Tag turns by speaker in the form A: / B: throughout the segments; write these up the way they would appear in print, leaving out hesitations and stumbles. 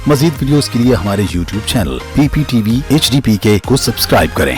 A: मजीद videos के लिए हमारे YouTube चैनल PPTV HDPK को सब्सक्राइब करें।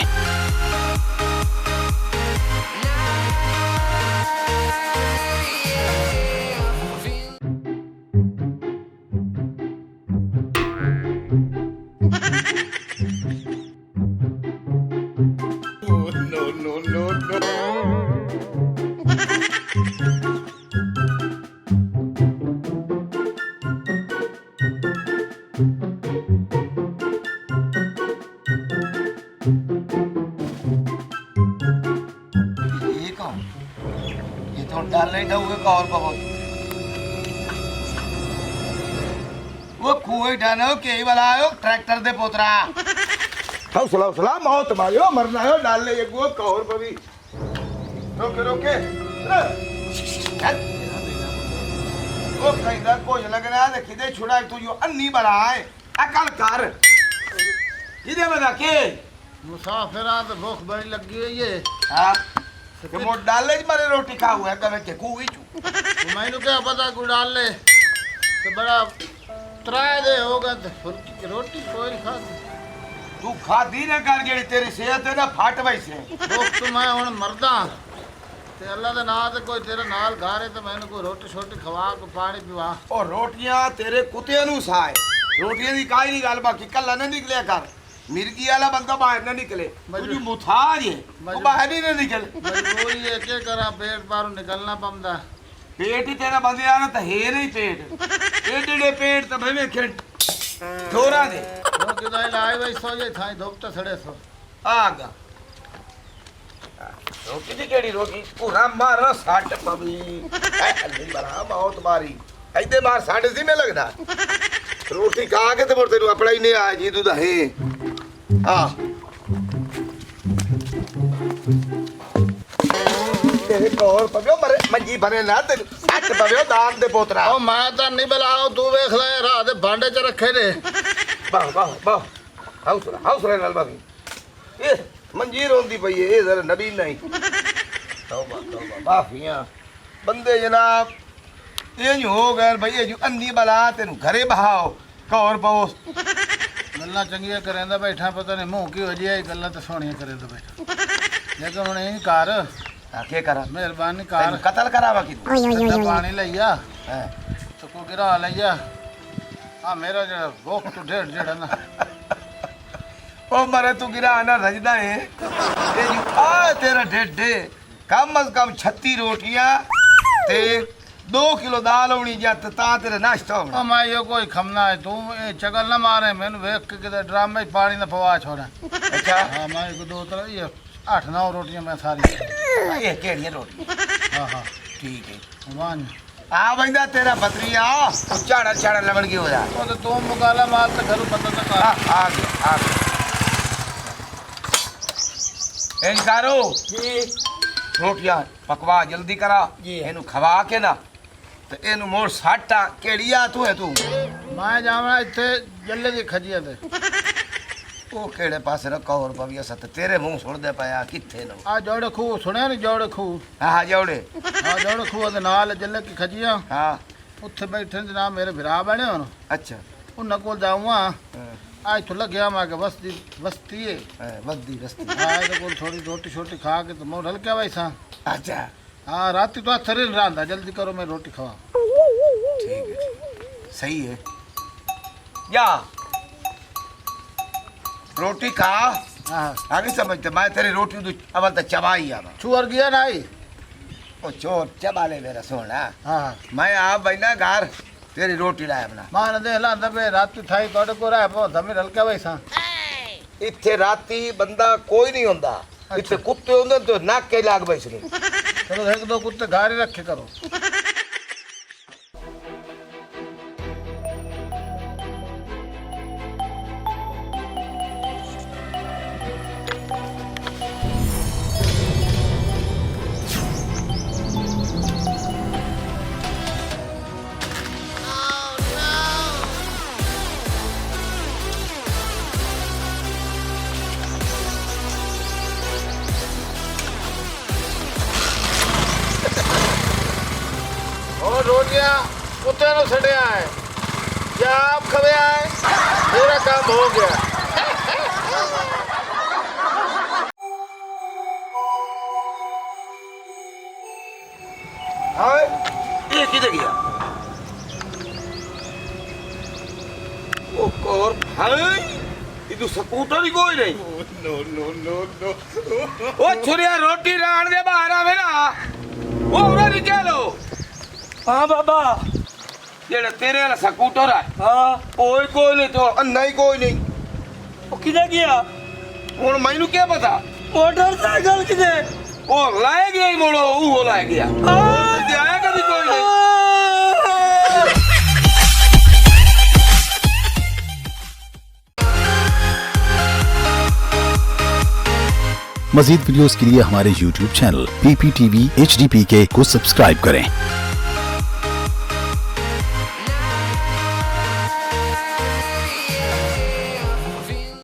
B: डालने का और बहुत वो कुएं डालो के ही वाला आयो ट्रैक्टर दे पोतरा हौसला हौसला मौत मारियो मरना है डाल ले एक वो कौर बवी रोके रोके वो कहीं दा कोई लग रहा है किधे छुड़ा तू जो अन्नी बड़ा है अकल कर किधे बता के
C: मुसाफिरा तो भूख बड़ी लगी हुई है।
B: हां तो मोट डाल ले मारे रोटी खा हुआ है कवे के कुई चू
C: तो मैंने क्या पता को डाल ले तो बड़ा त्राय दे होगा तो फुल्की की रोटी कोई खा
B: तू खादी ना कर जेड़ी तेरी सेहत है ना फट वैसे
C: भूख तो मैं हुन मरदा ते अल्लाह दे नाम ते कोई तेरे नाल घारे तो मैंने कोई रोटी छोटी खवा को पानी पिवा
B: और रोटियां तेरे कुत्ते नु साए रोटियां दी काई नहीं गल बाकी कल्ला ना निकलिया कर मिर्गी वाला बंदा बाहर ना निकले तुझी मुथाज है वो बाहर ही ना निकले
C: मजबूरी है के करा पेट बाहर निकलना पमदा
B: पेट ही तेरा बंदे आना तो है नहीं पेट एडे पेट तो भाई खेल थोड़ा दे
C: वो किदा लाई वई सो जे थाई धोपता सड़े सो
B: आगा रोटी दी केड़ी रोटी पूरा मारा साठ पवी अल्ली बरा बहुत मारी ऐदे मार साढ़े सी में लगदा रोटी खा के ते मोर तेनु अपना ही नहीं आ जी तू दा है हां तेरे कोर पवियो मरे मंजी भरे ना ते सट पवियो दान दे पोतरा
C: ओ मैं तो नहीं बुलाओ तू देख ले रात दे भांडे च रखे ने
B: वाह वाह वाह हाउस नाल बाकी ए मंजी रोंदी पई ए जरा नबी नहीं तौबा तौबा माफियां बंदे जनाब ये हो गए भई जो अन्नी बला तेनु घरे बहाओ कौर पाओ
C: गल्ला चंगियां करेंदा बैठा पता नहीं मुंह की हो जाए गल्ला तो सोहणियां करेंदा बैठा लेकिन हुन ई कर
B: के करा
C: मेहरबानी कर
B: कत्ल करावा की
C: पानी लइया तो को गिरा लइया आ मेरा जो भूख तो ढेर जेड़ा ना
B: ओ मरे तू गिरा ना रजदा है ये जो आ तेरा ढेडे कम अज कम 36 रोटियां ते 2 किलो दाल होनी जत ता तेरे नाश्ता होना
C: ओ मैं यो कोई खमना है तू ए चगल ना मारे मैंने देख के किधर ड्रामे पानी ना पवा छोड़ा
B: अच्छा
C: हां मैं को दो तरह ये 8-9 रोटियां मैं सारी
B: ये केड़ी रोटी
C: हां हां
B: ठीक है
C: मान
B: आ बंदा तेरा बदरिया चाड़ा चाड़ा लमन की हो जा
C: ओ तो तू मुकाला मार तो घर पता तो कर
B: आ गया एनकारो जी रोटियां पकवा जल्दी करा जी एनु खवा के ना तो एनु मोर साटा केड़िया तू है तू
C: मैं जावना इथे जल्ले दी खजिया ते
B: ओ केड़े पास रखा और पविया सत तेरे मुंह सुन दे पाया किथे नो
C: आ जोड़े खू सुने नहीं जोड़े खू
B: हां जोड़े
C: आ जोड़े खू दे नाल जल्ले की खजिया
B: हां
C: उत्थे बैठे जनाब मेरे भरा बने हो
B: अच्छा
C: उन को जाऊंगा आज तो लग गया मैं के बस्ती बस्ती है
B: बस्ती
C: हां तो कोई थोड़ी रोटी छोटी खा के तो मोर हल्का वैसा
B: अच्छा
C: हां रात तो शरीर रांधा जल्दी करो मैं रोटी खवा
B: ठीक है सही है या रोटी खा
C: हां
B: आगे समझते मैं तेरी रोटी तो अवल तो चबाई आवा
C: छुअर गया नहीं
B: ओ चोर चबा ले मेरा सोना
C: हां
B: मैं आप बैना घर तेरी रोटी लाया अपना
C: मान दे ला दबे रात थाई तोड़े को रहा बहुत हमें हल्का वैसा
B: इत्थे राती बंदा कोई नहीं होंदा इत्थे कुत्ते होंदे तो नाक के लाग बैसनी
C: चलो एक दो कुत्ते घारे रखे करो रोटियां कुत्ते नु सड़िया है
B: या आप खबे आए, मेरा काम हो गया। हाँ ये किधर गया? ओ कौर भाई, ये तो स्कूटर ही कोई नहीं। ओ छुरिया रोटी राण दे बाहर आवे ना, वो उरा निकालो।
D: हाँ बाबा।
B: जेड़ा तेरे वाला स्कूटर है,
D: हाँ
B: कोई नहीं तो अन्ना ही कोई नहीं।
D: वो किधर गया?
B: हुन मैनू क्या पता?
D: मोटरसाइकिल किधर?
B: ओ लाए गया ही मोड़ो, वो लाए गया। ते आया कभी कोई नहीं।
A: मजीद वीडियोस के लिए हमारे YouTube चैनल PPTV HDPK को सब्सक्राइब करें।